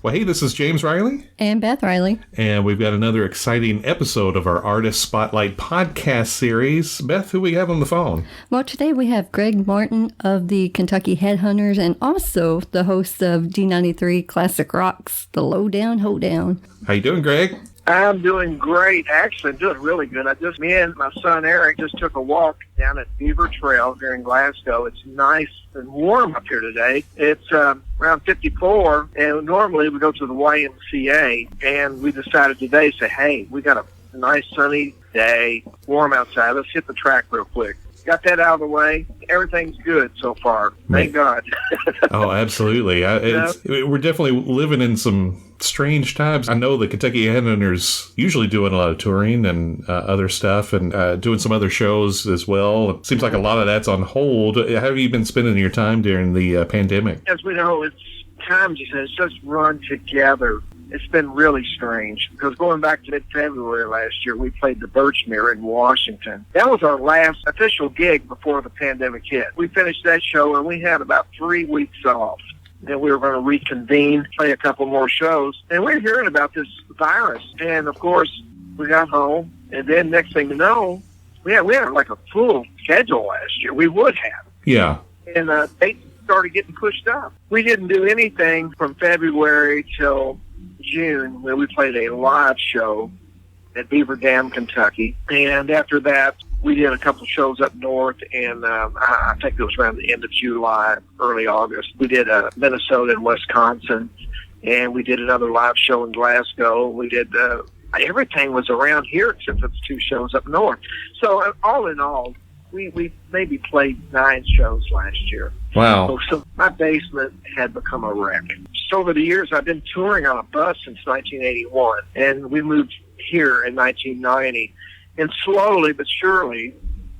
Well, hey, this is James Riley. And Beth Riley. And we've got another exciting episode of our Artist Spotlight podcast series. Beth, who we have on the phone? Well, today we have Greg Martin of the Kentucky Headhunters and also the host of D93 Classic Rock's The Lowdown Hoedown. How you doing, Greg? I'm doing great. Actually, I'm doing really good. Me and my son Eric just took a walk down at Beaver Trail here in Glasgow. It's nice and warm up here today. It's around 54, and normally we go to the YMCA, and we decided today to say, hey, we got a nice sunny day, warm outside. Let's hit the track real quick. Got that out of the way. Everything's good so far. Thank God. Oh, absolutely. We're definitely living in some strange times. I know the Kentucky Headhunters usually doing a lot of touring and other stuff and doing some other shows as well. It seems like a lot of that's on hold. How have you been spending your time during the pandemic? As we know, it's times it's just run together. It's been really strange because going back to mid-February last year, we played the Birchmere in Washington. That was our last official gig before the pandemic hit. We finished that show and we had about 3 weeks off. Then we were going to reconvene, play a couple more shows, and we were hearing about this virus. And of course, we got home, and then next thing you know, we had like a full schedule last year. We would have. Yeah. And dates started getting pushed up. We didn't do anything from February till June when we played a live show at Beaver Dam, Kentucky. And after that, we did a couple shows up north, and I think it was around the end of July, early August. We did Minnesota and Wisconsin, and we did another live show in Glasgow. We did everything was around here except for the 2 shows up north. So all in all, we maybe played 9 shows last year. Wow. So my basement had become a wreck. So over the years, I've been touring on a bus since 1981, and we moved here in 1990. And slowly but surely,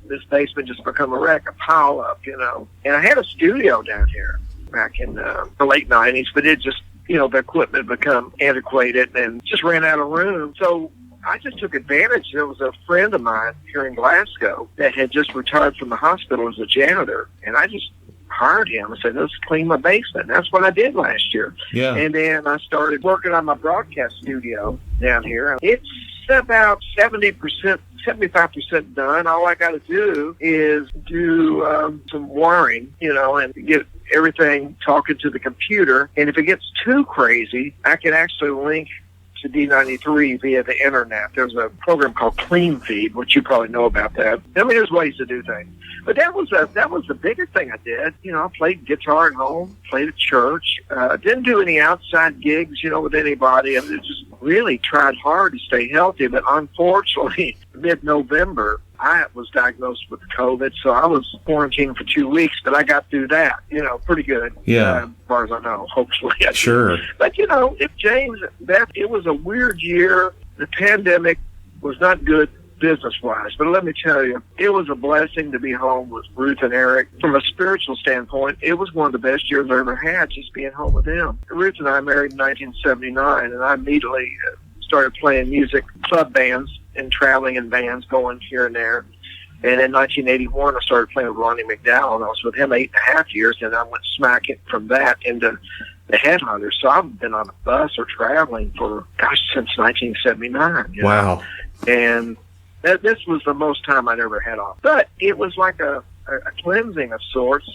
this basement just become a wreck, a pile up, And I had a studio down here back in the late 90s, but it just, the equipment become antiquated and just ran out of room. So I just took advantage. There was a friend of mine here in Glasgow that had just retired from the hospital as a janitor, and I just hired him. I said, let's clean my basement. And that's what I did last year. Yeah. And then I started working on my broadcast studio down here. It's about 70%, 75% done. All I got to do is do some wiring, and get everything talking to the computer. And if it gets too crazy, I can actually link to D93 via the internet. There's a program called Clean Feed, which you probably know about that. There's ways to do things. But that was the biggest thing I did. I played guitar at home, played at church, didn't do any outside gigs, with anybody. I just really tried hard to stay healthy. But unfortunately, mid-November, I was diagnosed with COVID, so I was quarantined for 2 weeks, but I got through that, pretty good. Yeah. As far as I know, hopefully. Sure. But, if James, Beth, it was a weird year. The pandemic was not good business-wise, but let me tell you, it was a blessing to be home with Ruth and Eric. From a spiritual standpoint, it was one of the best years I ever had, just being home with them. Ruth and I married in 1979, and I immediately started playing music, club bands, and traveling in bands, going here and there. And in 1981, I started playing with Ronnie McDowell, and I was with him 8.5 years, and I went smacking from that into the Headhunters. So I've been on a bus or traveling since 1979. Wow. And this was the most time I'd ever had off. But it was like a cleansing of sorts,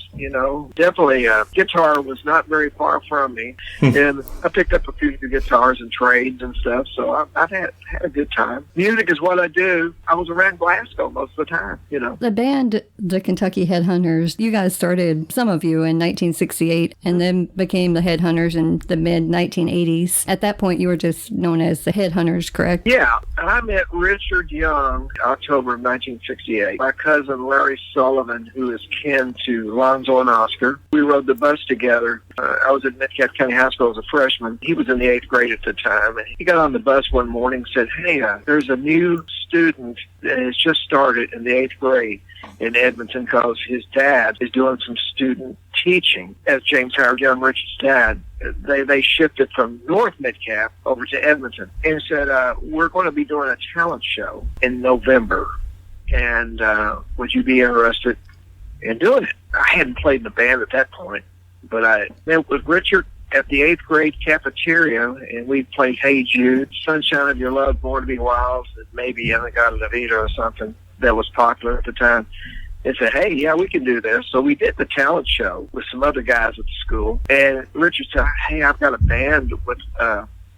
Definitely guitar was not very far from me. And I picked up a few guitars and trades and stuff, so I've had a good time. Music is what I do. I was around Glasgow most of the time, The band, the Kentucky Headhunters, you guys started, some of you, in 1968 and then became the Headhunters in the mid-1980s. At that point, you were just known as the Headhunters, correct? Yeah. I met Richard Young October of 1968. My cousin Larry Sullivan, who is kin to Lonzo and Oscar. We rode the bus together. I was at Metcalf County High School as a freshman. He was in the 8th grade at the time. And he got on the bus one morning and said, hey, there's a new student that has just started in the 8th grade in Edmonton because his dad is doing some student teaching. As James Howard Young, Richard's dad, they shifted from North Metcalf over to Edmonton. And said, we're going to be doing a talent show in November. And would you be interested in doing it? I hadn't played in the band at that point, but I met with Richard, at the 8th grade cafeteria, and we played Hey Jude, Sunshine of Your Love, Born to Be Wild, and maybe In-A-Gadda-Da-Vida or something that was popular at the time. And said, hey, yeah, we can do this. So we did the talent show with some other guys at the school. And Richard said, hey, I've got a band with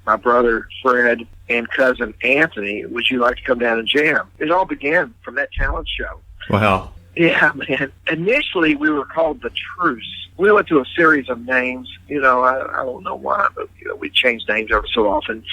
my brother Fred and cousin Anthony. Would you like to come down and jam? It all began from that talent show. Wow. Yeah, man. Initially, we were called the Truce. We went through a series of names. You know, I don't know why, but we changed names every so often.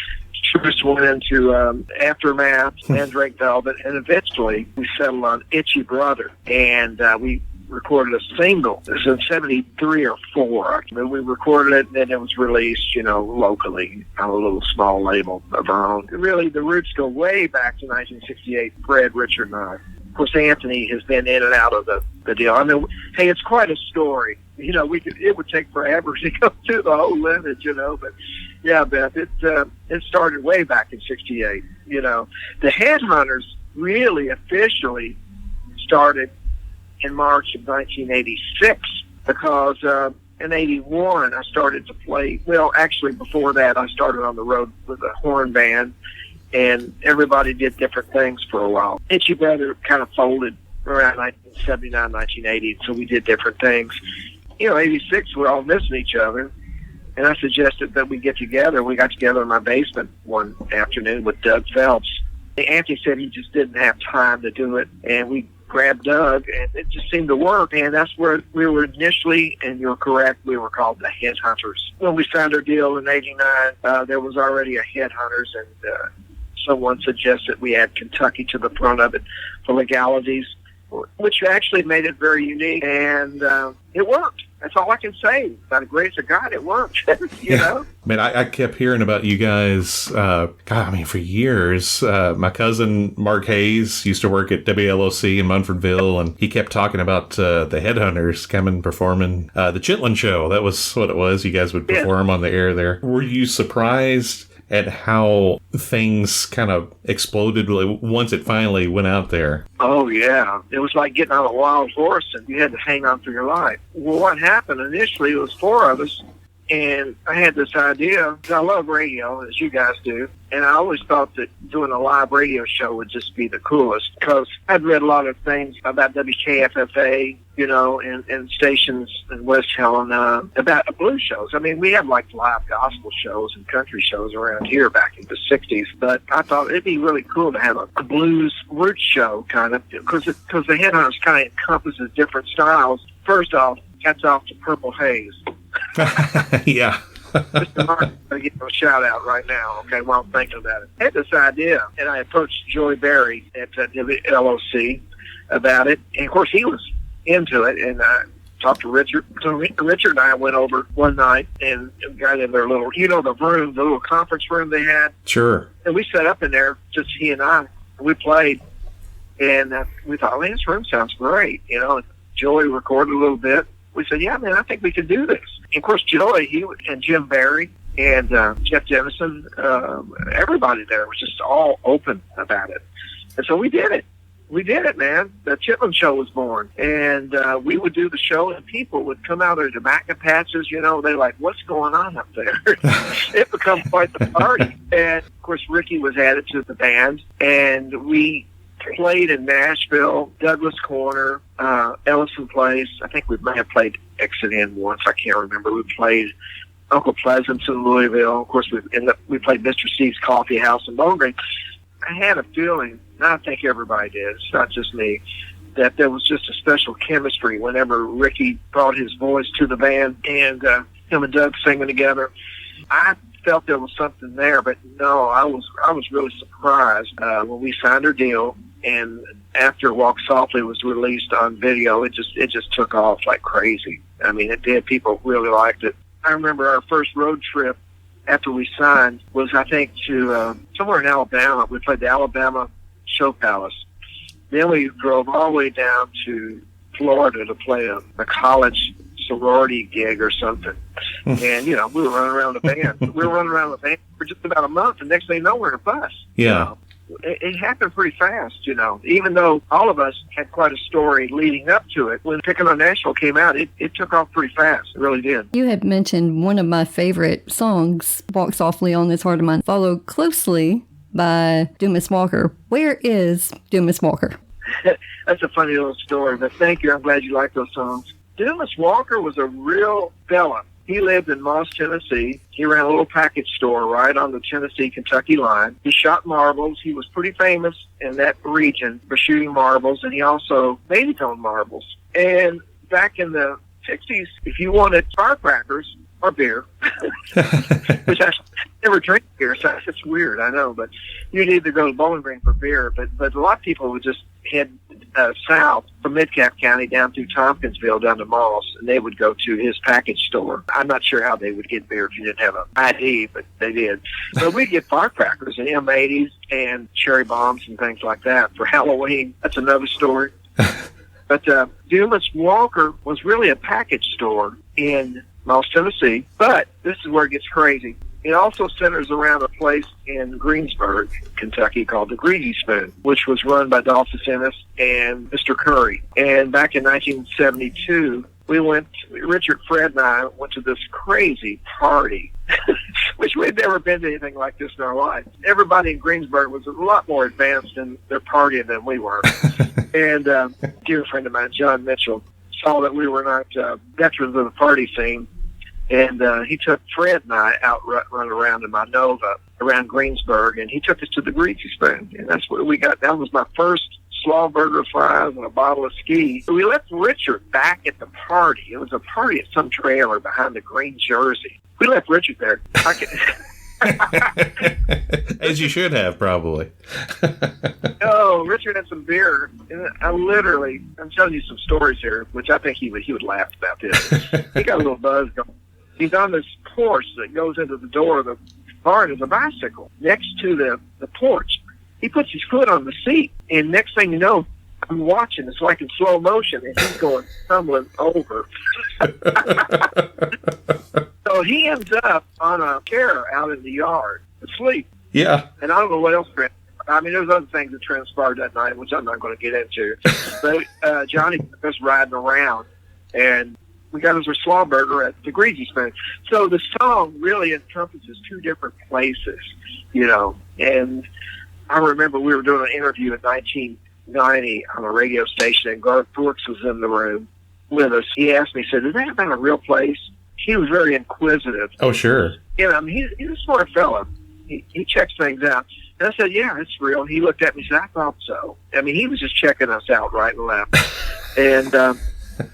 Truce went into Aftermath, Mandrake Velvet, and eventually we settled on Itchy Brother. And we recorded a single. It was in 73 or 4. I mean, we recorded it, and then it was released, locally on a little small label of our own. Really, the roots go way back to 1968, Fred, Richard, and I. Of course, Anthony has been in and out of the deal. I mean, hey, it's quite a story. It would take forever to go through the whole lineage, but yeah, Beth, it started way back in 68. The Headhunters really officially started in March of 1986 because in 81 I started to play. Well, actually, before that, I started on the road with a horn band, and everybody did different things for a while. Itchy Brother kind of folded around 1979, 1980, so we did different things. 86, we're all missing each other, and I suggested that we get together. We got together in my basement one afternoon with Doug Phelps. Anthony said he just didn't have time to do it, and we grabbed Doug, and it just seemed to work, and that's where we were initially, and you're correct, we were called the Headhunters. When we signed our deal in 89, there was already a Headhunters, and someone suggested we add Kentucky to the front of it for legalities, which actually made it very unique, and it worked. That's all I can say. By the grace of God, it worked. you know? Man, I kept hearing about you guys, for years. My cousin, Mark Hayes, used to work at WLOC in Munfordville, and he kept talking about the Headhunters coming performing the Chitlin Show. That was what it was. You guys would perform on the air there. Were you surprised at how things kind of exploded once it finally went out there? Oh, yeah. It was like getting on a wild horse, and you had to hang on for your life. Well, what happened initially, it was 4 of us, and I had this idea. I love radio, as you guys do, and I always thought that doing a live radio show would just be the coolest, because I'd read a lot of things about WKFFA, and stations in West Helena about blues shows. I mean, we had like live gospel shows and country shows around here back in the 60s, but I thought it'd be really cool to have a blues root show kind of, because the Headhunters kind of encompasses different styles. First off, hats off to Purple Haze. Yeah. Mr. Martin, I'm going to give him a shout out right now, okay, while I'm thinking about it. I had this idea, and I approached Joy Berry at LOC about it, and of course he was into it, and I talked to Richard. So Richard and I went over one night and got in their little, the room, the little conference room they had. Sure. And we sat up in there, just he and I. We played, and we thought, man, this room sounds great, And Joey recorded a little bit. We said, yeah, man, I think we can do this. And of course, Joey, and Jim Barry, and Jeff Jemison, everybody there was just all open about it. And so we did it. We did it, man. The Chitlin Show was born. And we would do the show, and people would come out of their tobacco patches, they're like, what's going on up there? It became quite the party. And, of course, Ricky was added to the band, and we played in Nashville, Douglas Corner, Ellison Place. I think we may have played Exit Inn once. I can't remember. We played Uncle Pleasance in Louisville. Of course, we played Mr. Steve's Coffee House in Bowling Green. I had a feeling, and I think everybody did, it's not just me, that there was just a special chemistry whenever Ricky brought his voice to the band and him and Doug singing together. I felt there was something there, but no, I was really surprised when we signed our deal, and after Walk Softly was released on video, it just took off like crazy. I mean, it did. People really liked it. I remember our first road trip after we signed was, I think, to somewhere in Alabama. We played the Alabama Show Palace. Then we drove all the way down to Florida to play a college sorority gig or something. And, we were running around the band. We were running around the band for just about a month, and next thing you know, we're in a bus. Yeah. it happened pretty fast, you know. Even though all of us had quite a story leading up to it, when Pickin' on Nashville came out, it took off pretty fast. It really did. You had mentioned one of my favorite songs, Walk Softly on This Heart of Mine, followed closely by Dumas Walker. Where is Dumas Walker? That's a funny little story, but thank you. I'm glad you like those songs. Dumas Walker was a real fella. He lived in Moss, Tennessee. He ran a little package store right on the Tennessee-Kentucky line. He shot marbles. He was pretty famous in that region for shooting marbles, and he also made his own marbles. And back in the 60s, if you wanted firecrackers or beer, which I never drink beer, so it's weird, I know, but you'd either go to Bowling Green for beer, but a lot of people would just head south from Midcap County down through Tompkinsville down to Moss, and they would go to his package store. I'm not sure how they would get beer if you didn't have an ID, but they did. But we'd get firecrackers and M80s and cherry bombs and things like that for Halloween. That's another story. But Dumas Walker was really a package store in Moss, Tennessee, but this is where it gets crazy. It also centers around a place in Greensburg, Kentucky, called the Greasy Spoon, which was run by Dolphus Ennis and Mr. Curry. And back in 1972, Richard, Fred, and I went to this crazy party, which we'd never been to anything like this in our life. Everybody in Greensburg was a lot more advanced in their partying than we were. And a dear friend of mine, John Mitchell, saw that we were not veterans of the party scene. And he took Fred and I out run around in my Nova around Greensburg, and he took us to the Greasy Spoon. And that's what we got. That was my first slawburger fries and a bottle of ski. So we left Richard back at the party. It was a party at some trailer behind the green jersey. We left Richard there. As you should have, probably. Oh, Richard had some beer. And I'm telling you some stories here, which I think he would laugh about this. He got a little buzz going. He's on this porch that goes into the door of the bar. There's a bicycle next to the porch. He puts his foot on the seat, and next thing you know, I'm watching. It's like in slow motion, and he's going tumbling over. So he ends up on a chair out in the yard asleep. Yeah. And I don't know what else. I mean, there's other things that transpired that night, which I'm not going to get into. But Johnny took us riding around, and we got us a slawburger at the Greasy Spoon. So the song really encompasses two different places, you know. And I remember we were doing an interview in 1990 on a radio station, and Garth Brooks was in the room with us. He asked me, he said, "Is that about a real place?" He was very inquisitive. Oh, sure. You know, I mean, he's a smart fellow. He checks things out. And I said, "Yeah, it's real." He looked at me and said, "I thought so." I mean, he was just checking us out right and left. And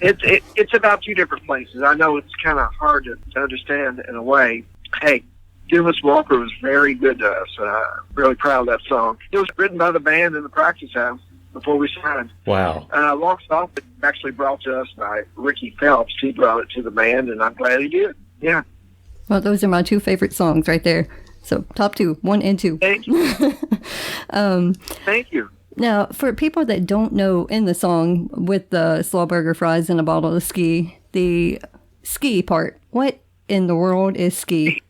it's about two different places. I know it's kind of hard to understand in a way. Hey, Dumas Walker was very good to us. Really proud of that song. It was written by the band in the practice house before we signed. Wow. Walk Softly actually brought to us by Ricky Phelps. He brought it to the band, and I'm glad he did. Yeah. Well, those are my two favorite songs right there. So top two, 1 and 2. Thank you. Thank you. Now, for people that don't know, in the song with the slawburger fries and a bottle of ski, the ski part, what in the world is ski?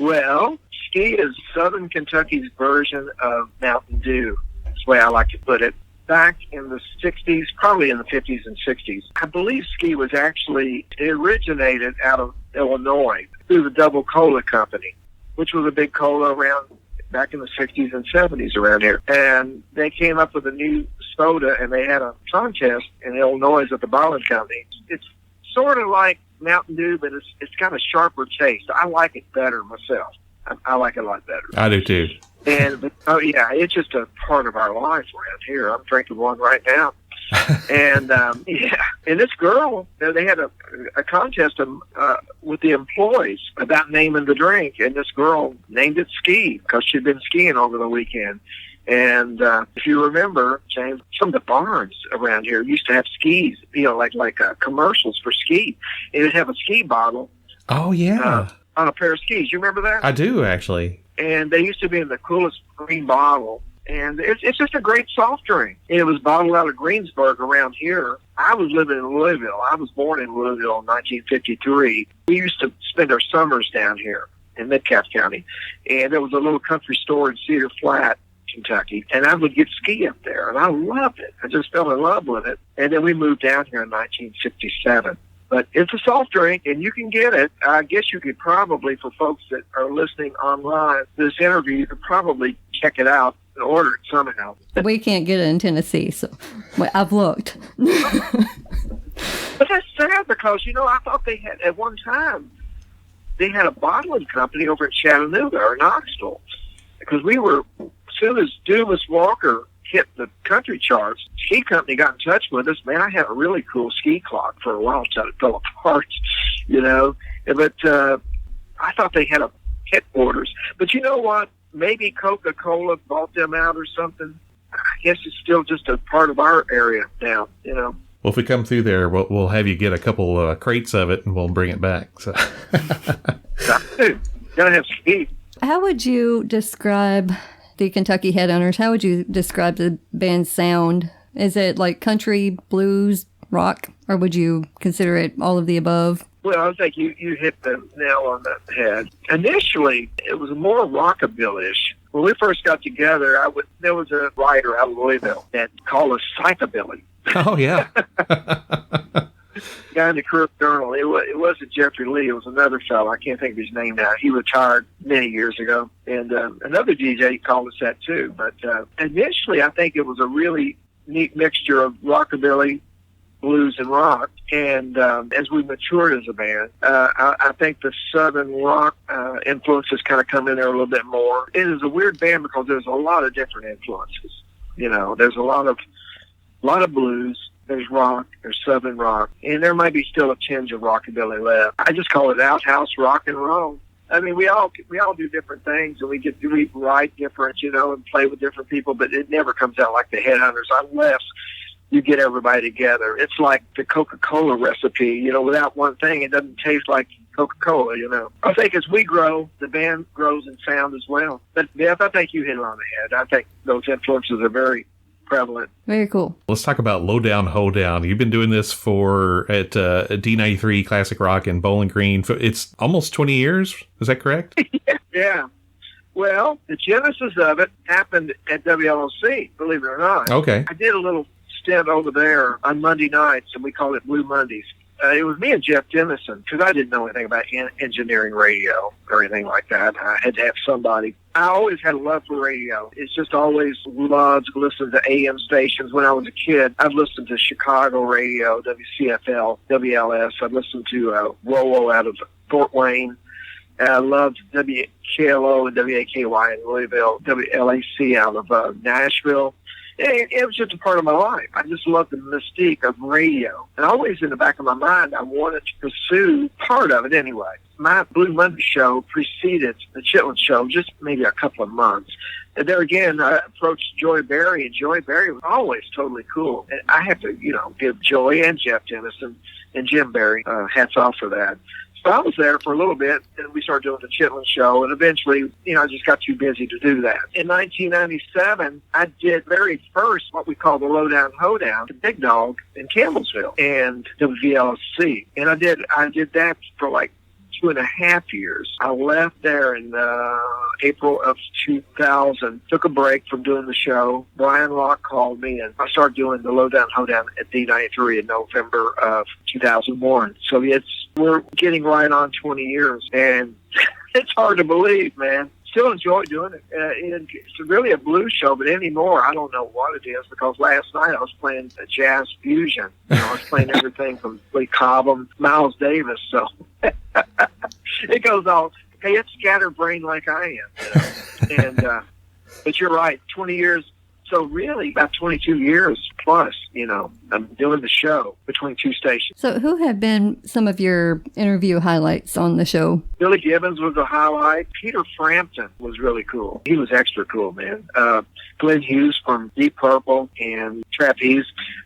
Well, ski is Southern Kentucky's version of Mountain Dew. That's the way I like to put it. Back in the 60s, probably in the 50s and 60s, I believe ski was it originated out of Illinois through the Double Cola Company, which was a big cola around back in the 60s and 70s around here. And they came up with a new soda, and they had a contest in Illinois at the bottling company. It's sort of like Mountain Dew, but it's got a sharper taste. I like it better myself. I like it a lot better. I do too. And it's just a part of our life around here. I'm drinking one right now. And and this girl, they had a contest with the employees about naming the drink, and this girl named it Ski because she'd been skiing over the weekend. And if you remember, James, some of the barns around here used to have skis, you know, like commercials for ski. It would have a ski bottle. Oh yeah, on a pair of skis. You remember that? I do actually. And they used to be in the coolest green bottle. And it's just a great soft drink. And it was bottled out of Greensburg around here. I was living in Louisville. I was born in Louisville in 1953. We used to spend our summers down here. in Metcalfe County. And there was a little country store in Cedar Flat, Kentucky, and I would get ski up there, and I loved it. I just fell in love with it. And then we moved down here in 1967. But it's a soft drink, and you can get it. I guess you could probably, for folks that are listening online, this interview, you could probably check it out and order it somehow. We can't get it in Tennessee, so I've looked. But that's sad because, I thought they had, at one time, they had a bottling company over in Chattanooga or Knoxville. Because as soon as Dumas Walker hit the country charts, ski company got in touch with us. Man, I had a really cool ski clock for a while until it fell apart, But I thought they had a headquarters. But you know what? Maybe Coca-Cola bought them out or something. I guess it's still just a part of our area now, Well, if we come through there, we'll have you get a couple crates of it, and we'll bring it back. So. Gotta have ski. How would you describe the Kentucky Headhunters? How would you describe the band's sound? Is it like country, blues, rock, or would you consider it all of the above? Well, I think you hit the nail on the head. Initially, it was more rockabilly-ish. When we first got together, there was a writer out of Louisville that called us psychobilly. Oh, yeah. Guy in the Career Journal. It wasn't Jeffrey Lee. It was another fellow. I can't think of his name now. He retired many years ago. And another DJ called us that, too. But initially, I think it was a really neat mixture of rockabilly, blues, and rock. And as we matured as a band, I think the southern rock influences kind of come in there a little bit more. It is a weird band because there's a lot of different influences. There's a lot of blues. There's rock, there's southern rock, and there might be still a tinge of rockabilly left. I just call it outhouse rock and roll. I mean, we all do different things, and we write different, and play with different people, but it never comes out like the Headhunters unless you get everybody together. It's like the Coca-Cola recipe, without one thing, it doesn't taste like Coca-Cola, I think as we grow, the band grows in sound as well. But, Beth, I think you hit it on the head. I think those influences are very prevalent. Very cool. Let's talk about Lowdown Hoedown. You've been doing this at D93 Classic Rock in Bowling Green. It's almost 20 years. Is that correct? Yeah. Well, the genesis of it happened at WLOC, believe it or not. Okay. I did a little stint over there on Monday nights, and we called it Blue Mondays. It was me and Jeff Dennison, because I didn't know anything about engineering radio or anything like that. I had to have somebody. I always had a love for radio. It's just always loved listening to AM stations. When I was a kid, I'd listen to Chicago radio, WCFL, WLS. I'd listen to WOWO out of Fort Wayne. And I loved WKLO and WAKY in Louisville, WLAC out of Nashville. It was just a part of my life. I just loved the mystique of radio. And always in the back of my mind, I wanted to pursue part of it anyway. My Blue Monday show preceded the Chitlin Show just maybe a couple of months. And there again, I approached Joy Berry, and Joy Berry was always totally cool. And I have to, give Joy and Jeff Dennison and Jim Berry hats off for that. So I was there for a little bit, and we started doing the Chitlin Show, and eventually, I just got too busy to do that. In 1997, I did very first what we call the Lowdown Hoedown, the Big Dog in Campbellsville, and WVLC. And I did that for like 2.5 years. I left there in April of 2000, took a break from doing the show. Brian Locke called me, and I started doing the Lowdown Hoedown at D93 in November of 2001. So we're getting right on 20 years, and it's hard to believe, man. Still enjoy doing it. It's really a blues show, but anymore, I don't know what it is, because last night I was playing a jazz fusion. I was playing everything from Lee Cobham, Miles Davis, so it goes all, hey, it's scatterbrained like I am. But you're right, 20 years. So really, about 22 years plus, I'm doing the show between two stations. So who have been some of your interview highlights on the show? Billy Gibbons was a highlight. Peter Frampton was really cool. He was extra cool, man. Glenn Hughes from Deep Purple and Trapeze.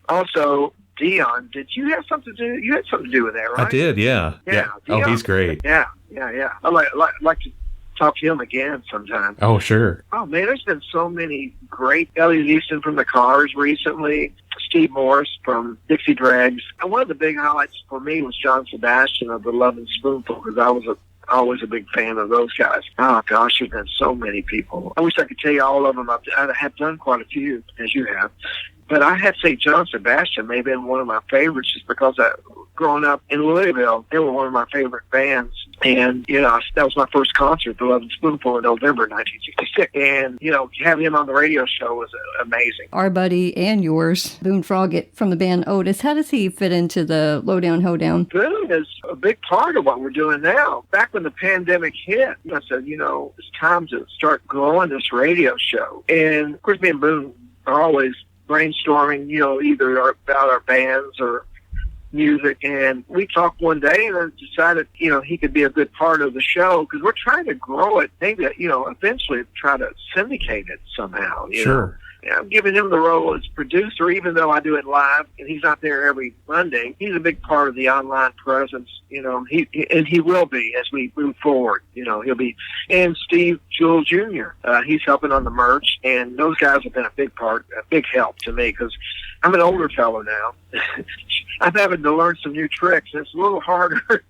Also, Dion, did you have something to do? You had something to do with that, right? I did, yeah. Yeah. Oh, he's great. Yeah. I like to talk to him again sometime. Oh, sure. Oh, man, there's been so many great. Elliot Easton from the Cars recently. Steve Morris from Dixie Dregs. And one of the big highlights for me was John Sebastian of the Love and Spoonful, because I was Always a big fan of those guys. Oh, gosh, there's been so many people. I wish I could tell you all of them. I have done quite a few, as you have. But I have to say John Sebastian may have been one of my favorites just because growing up in Louisville, they were one of my favorite bands. And, that was my first concert, the Love and Spoonful, in November 1966. And, having him on the radio show was amazing. Our buddy and yours, Boone Froggit from the band Otis, how does he fit into the Lowdown Hoedown? Boone is a big part of what we're doing now. Back when the pandemic hit, I said, it's time to start growing this radio show. And, of course, me and Boone are always brainstorming, either about our bands or music. And we talked one day and I decided, he could be a good part of the show because we're trying to grow it. Maybe, eventually try to syndicate it somehow. Sure. I'm giving him the role as producer, even though I do it live, and he's not there every Monday. He's a big part of the online presence, he will be as we move forward. He'll be, and Steve Jewell Jr. He's helping on the merch, and those guys have been a big help to me because I'm an older fellow now. I'm having to learn some new tricks. It's a little harder.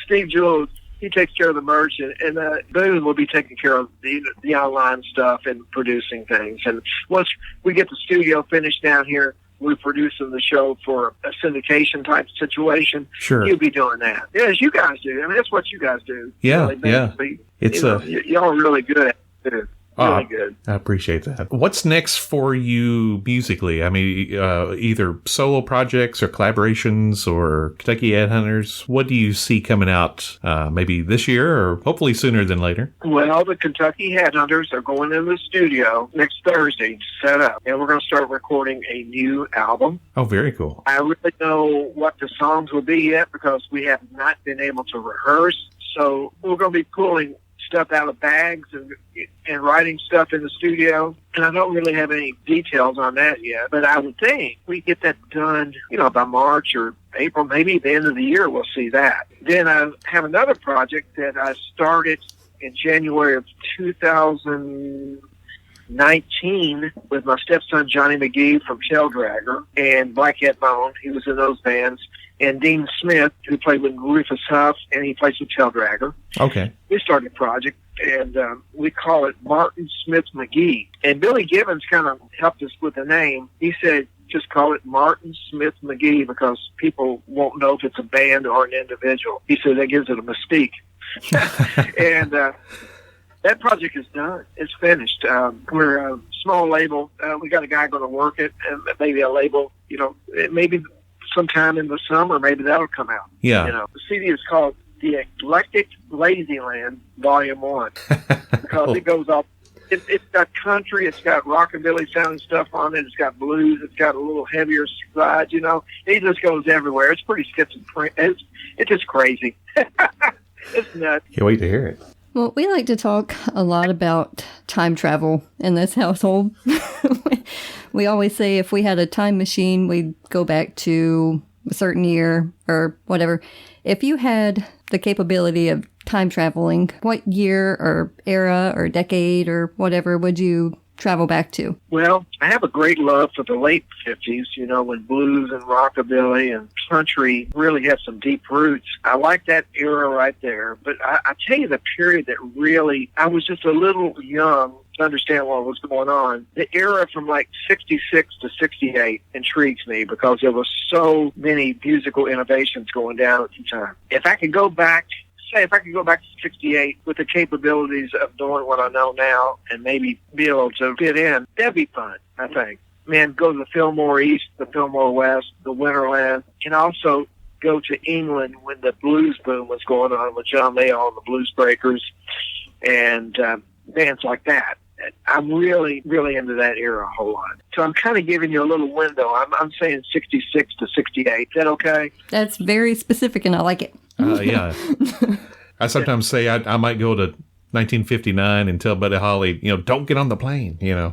Steve Jewell, he takes care of the merch, and Boone will be taking care of the online stuff and producing things. And once we get the studio finished down here, we're producing the show for a syndication type situation. Sure. He'll be doing that. Yeah, as you guys do. I mean, that's what you guys do. Yeah, really, yeah. Y'all are really good at it, too. Really good. I appreciate that. What's next for you musically? I mean, either solo projects or collaborations or Kentucky Headhunters. What do you see coming out maybe this year or hopefully sooner than later? Well, the Kentucky Headhunters are going in the studio next Thursday to set up, and we're going to start recording a new album. Oh, very cool. I really don't know what the songs will be yet because we have not been able to rehearse. So we're going to be pulling stuff out of bags and writing stuff in the studio. And I don't really have any details on that yet, but I would think we get that done, by March or April, maybe the end of the year, we'll see that. Then I have another project that I started in January of 2019 with my stepson, Johnny McGee from Tail Dragger and Blackhead Bone. He was in those bands. And Dean Smith, who played with Rufus Huff, and he plays with Tail Dragger. Okay. We started a project, and we call it Martin Smith McGee. And Billy Gibbons kind of helped us with the name. He said, just call it Martin Smith McGee because people won't know if it's a band or an individual. He said that gives it a mystique. And that project is done. It's finished. We're a small label. We got a guy going to work it, and maybe a label, maybe sometime in the summer, maybe that'll come out. Yeah. The CD is called The Eclectic Lazyland Volume 1 because it goes off. It's got country, it's got rockabilly sounding stuff on it, it's got blues, it's got a little heavier side, It just goes everywhere. It's pretty schizophrenic. It's just crazy. It's nuts. Can't wait to hear it. Well, we like to talk a lot about time travel in this household. We always say if we had a time machine, we'd go back to a certain year or whatever. If you had the capability of time traveling, what year or era or decade or whatever would you travel back to? Well, I have a great love for the late 50s, when blues and rockabilly and country really have some deep roots. I like that era right there. But I tell you the period that really, I was just a little young to understand what was going on. The era from like 66 to 68 intrigues me because there was so many musical innovations going down at the time. If I could go back to 68 with the capabilities of knowing what I know now and maybe be able to fit in, that'd be fun, I think. Man, go to the Fillmore East, the Fillmore West, the Winterland, and also go to England when the blues boom was going on with John Mayall and the Blues Breakers and bands like that. I'm really, really into that era a whole lot. So I'm kind of giving you a little window. I'm saying 66 to 68. Is that okay? That's very specific, and I like it. Yeah. I sometimes say I might go to 1959 and tell Buddy Holly, don't get on the plane, Yeah.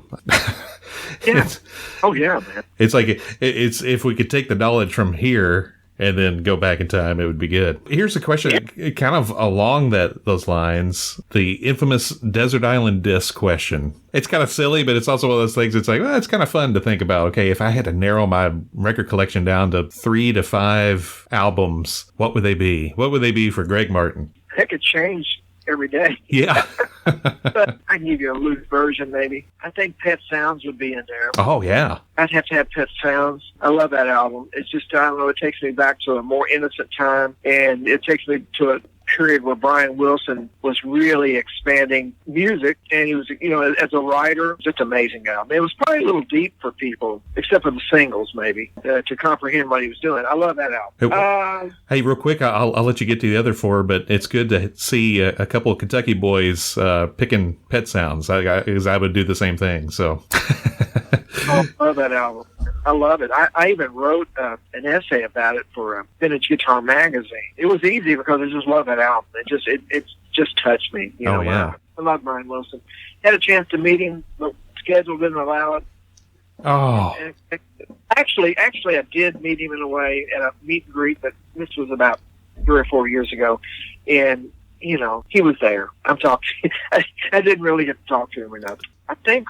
Oh, yeah, man. It's like, it's if we could take the knowledge from here and then go back in time, it would be good. Here's a question, kind of along those lines, the infamous Desert Island Disc question. It's kind of silly, but it's also one of those things. It's like, well, it's kind of fun to think about. Okay, if I had to narrow my record collection down to 3 to 5 albums, what would they be? What would they be for Greg Martin? That could change every day. Yeah. But I can give you a loose version, maybe. I think Pet Sounds would be in there. Oh, yeah. I'd have to have Pet Sounds. I love that album. It's just, I don't know, it takes me back to a more innocent time, and it takes me to a period where Brian Wilson was really expanding music, and he was, as a writer, just an amazing album. It was probably a little deep for people, except for the singles, maybe, to comprehend what he was doing. I love that album. Hey, real quick, I'll let you get to the other 4, but it's good to see a couple of Kentucky boys picking Pet Sounds, because I would do the same thing. So, I love that album. I love it. I even wrote an essay about it for Vintage Guitar Magazine. It was easy because I just love that album. It just touched me. Yeah. I love Brian Wilson. Had a chance to meet him, but schedule didn't allow it. Oh. And actually, I did meet him in a way at a meet and greet, but this was about 3 or 4 years ago, and he was there. I'm talking. I didn't really get to talk to him enough. I think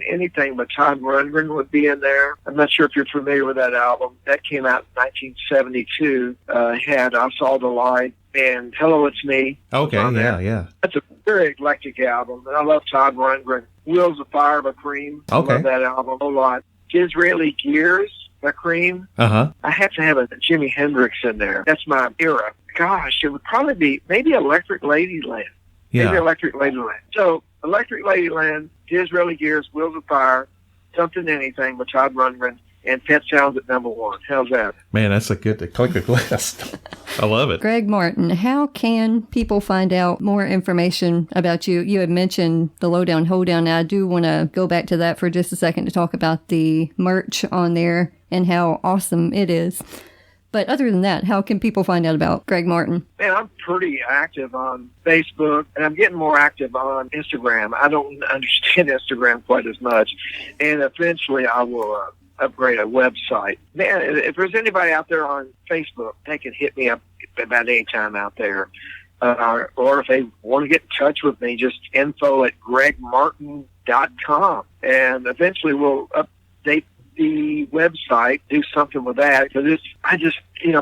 Anything but Todd Rundgren would be in there. I'm not sure if you're familiar with that album. That came out in 1972. Had I Saw the Light and Hello, It's Me. Okay, yeah. That's a very eclectic album, and I love Todd Rundgren. Wheels of Fire by Cream. Okay. I love that album a lot. Disraeli Gears by Cream. Uh-huh. I have to have a Jimi Hendrix in there. That's my era. Gosh, it would probably be maybe Electric Ladyland. Yeah. Maybe Electric Ladyland. So, Electric Ladyland, Disraeli Gears, Wheels of Fire, Something Anything by Todd Rundgren, and Pet Sounds at number 1. How's that? Man, that's a good eclectic list. I love it. Greg Martin, how can people find out more information about you? You had mentioned the Lowdown Hoedown. Now, I do want to go back to that for just a second to talk about the merch on there and how awesome it is. But other than that, how can people find out about Greg Martin? Man, I'm pretty active on Facebook, and I'm getting more active on Instagram. I don't understand Instagram quite as much, and eventually I will upgrade a website. Man, if there's anybody out there on Facebook, they can hit me up about any time out there. Or if they want to get in touch with me, just info@gregmartin.com. And eventually we'll update the website, do something with that. Because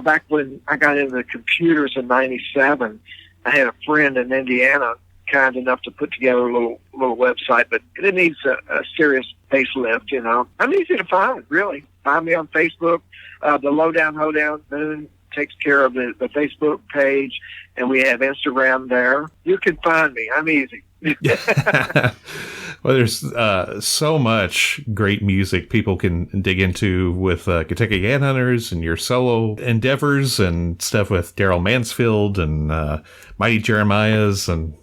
back when I got into the computers in 97, I had a friend in Indiana kind enough to put together a little website, but it needs a serious facelift, I'm easy to find, really. Find me on Facebook. The Lowdown Hoedown, Boone takes care of the Facebook page, and we have Instagram there. You can find me. I'm easy. Well, there's so much great music people can dig into with Kentucky Headhunters and your solo endeavors and stuff with Daryl Mansfield and Mighty Jeremiah's and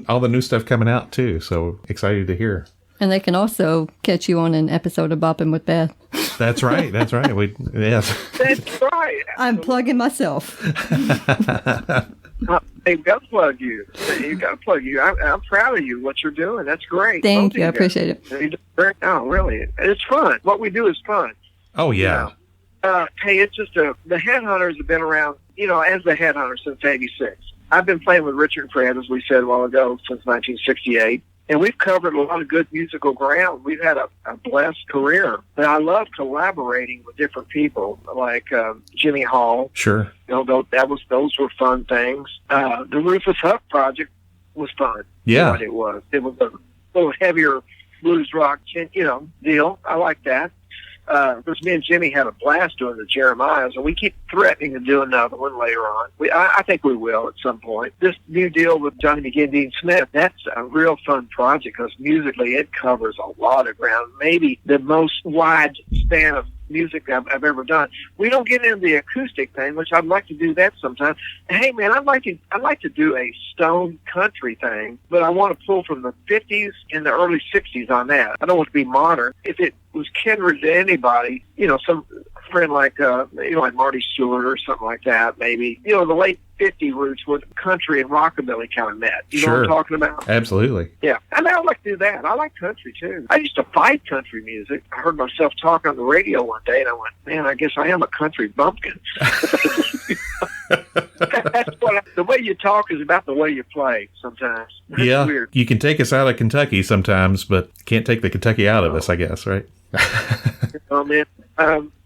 all the new stuff coming out, too. So excited to hear. And they can also catch you on an episode of Bopping with Beth. That's right. That's right. Yes. That's right. I'm plugging myself. They've got to plug you. You've got to plug you. I'm proud of you, what you're doing. That's great. Thank you. I appreciate it. Oh, really. It's fun. What we do is fun. Oh, yeah. Hey, it's just the Headhunters have been around, as the Headhunters since 86. I've been playing with Richard and Fred, as we said a while ago, since 1968. And we've covered a lot of good musical ground. We've had a blessed career. But I love collaborating with different people, like Jimmy Hall. Sure. Those were fun things. The Rufus Huff project was fun. Yeah. What it was. It was a little heavier blues rock, deal. I like that. Because me and Jimmy had a blast doing the Jeremiahs, and we keep threatening to do another one later on. I think we will at some point. This new deal with Johnny McGinn, Dean Smith, that's a real fun project because musically it covers a lot of ground, maybe the most wide span of music I've ever done. We don't get into the acoustic thing, which I'd like to do that sometime. Hey, man, I'd like to do a stone country thing, but I want to pull from the 50s and the early 60s on that. I don't want to be modern. If it was kindred to anybody, some friend like, like Marty Stewart or something like that, maybe. The late 50 roots where country and rockabilly kind of met. You know what I'm talking about? Absolutely. Yeah. I mean, I like to do that. I like country, too. I used to fight country music. I heard myself talk on the radio one day, and I went, man, I guess I am a country bumpkin. That's the way you talk is about the way you play sometimes. It's weird. You can take us out of Kentucky sometimes, but can't take the Kentucky out of us, I guess, right? Man,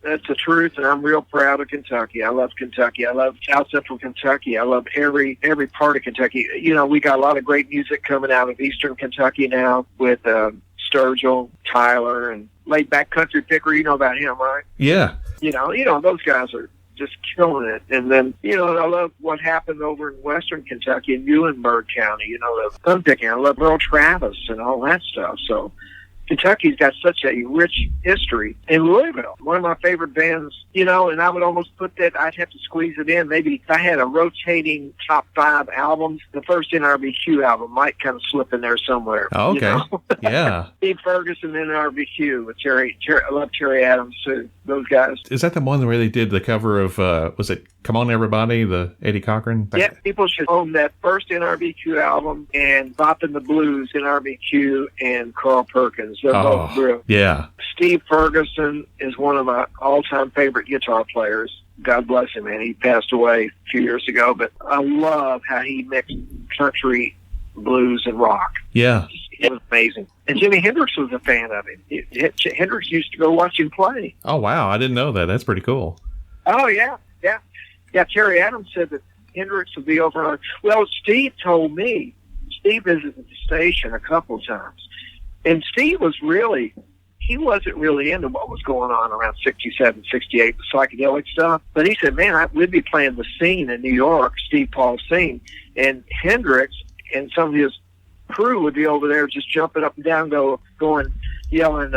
that's the truth, and I'm real proud of Kentucky. I love Kentucky. I love South Central Kentucky. I love every part of Kentucky. We got a lot of great music coming out of Eastern Kentucky now with Sturgill, Tyler, and Laid Back Country Picker. You know about him, right? Yeah. Those guys are just killing it. And then, I love what happened over in Western Kentucky in Muhlenberg County, the gun picking. I love Merle Travis and all that stuff. So Kentucky's got such a rich history. In Louisville, one of my favorite bands, and I would almost put that, I'd have to squeeze it in. Maybe if I had a rotating top 5 albums, the first NRBQ album might kind of slip in there somewhere. Oh, okay. Yeah. Steve Ferguson, NRBQ with Terry. I love Terry Adams, too. Those guys. Is that the one where they did the cover of, was it Come On Everybody, the Eddie Cochran? Yeah, people should own that first NRBQ album and Bopping the Blues, NRBQ, and Carl Perkins. They're both real. Yeah. Steve Ferguson is one of my all-time favorite guitar players. God bless him, man. He passed away a few years ago, but I love how he mixed country, blues, and rock. Yeah. It was amazing. And Jimi Hendrix was a fan of him. Hendrix used to go watch him play. Oh, wow. I didn't know that. That's pretty cool. Oh, yeah. Yeah, Terry Adams said that Hendrix would be over on... Well, Steve told me. Steve visited the station a couple of times. And Steve was really... He wasn't really into what was going on around 67, 68, the psychedelic stuff. But he said, man, we'd be playing the scene in New York, Steve Paul's scene. And Hendrix and some of his crew would be over there just jumping up and down, yelling,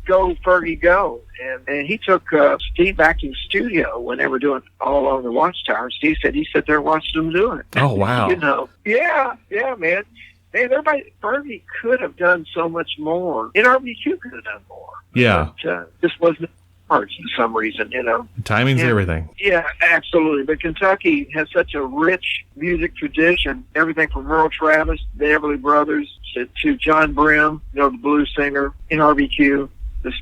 go, Fergie, go. And he took Steve back to the studio when they were doing All Along the Watchtower. Steve said he sat there and watched them do it. Oh, wow. Yeah, man. Man, Fergie could have done so much more. NRBQ could have done more. Yeah. But, this wasn't hard for some reason, Timing's everything. Yeah, absolutely. But Kentucky has such a rich music tradition. Everything from Merle Travis, the Everly Brothers, to John Brim, the blues singer, NRBQ, this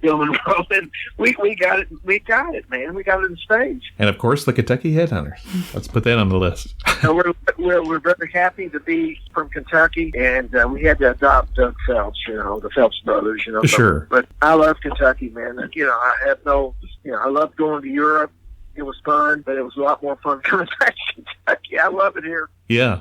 Bill Monroe. And we got it. We got it, man. We got it in spades. And of course, the Kentucky Headhunters. Let's put that on the list. So we're very happy to be from Kentucky, and we had to adopt Doug Phelps, the Phelps brothers, Sure. But I love Kentucky, man. I have I love going to Europe. It was fun, but it was a lot more fun coming back to Kentucky. I love it here. Yeah.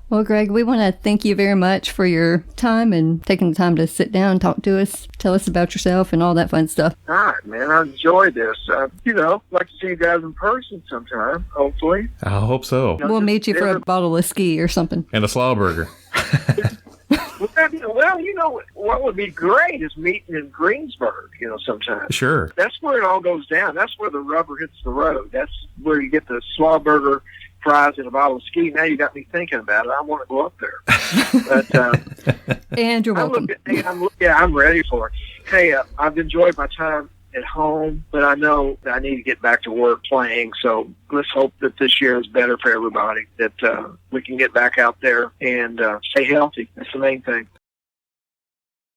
Well, Greg, we want to thank you very much for your time and taking the time to sit down and talk to us, tell us about yourself and all that fun stuff. All right, man. I enjoyed this. Like to see you guys in person sometime, hopefully. I hope so. We'll meet you for a bottle of ski or something. And a slawburger. Well, what would be great is meeting in Greensburg, sometime. Sure. That's where it all goes down. That's where the rubber hits the road. That's where you get the slawburger, fries, and a bottle of ski. Now you got me thinking about it. I want to go up there. But, and you're welcome. I'm ready for it. Hey, I've enjoyed my time at home, but I know that I need to get back to work playing. So let's hope that this year is better for everybody, that we can get back out there and stay healthy. That's the main thing.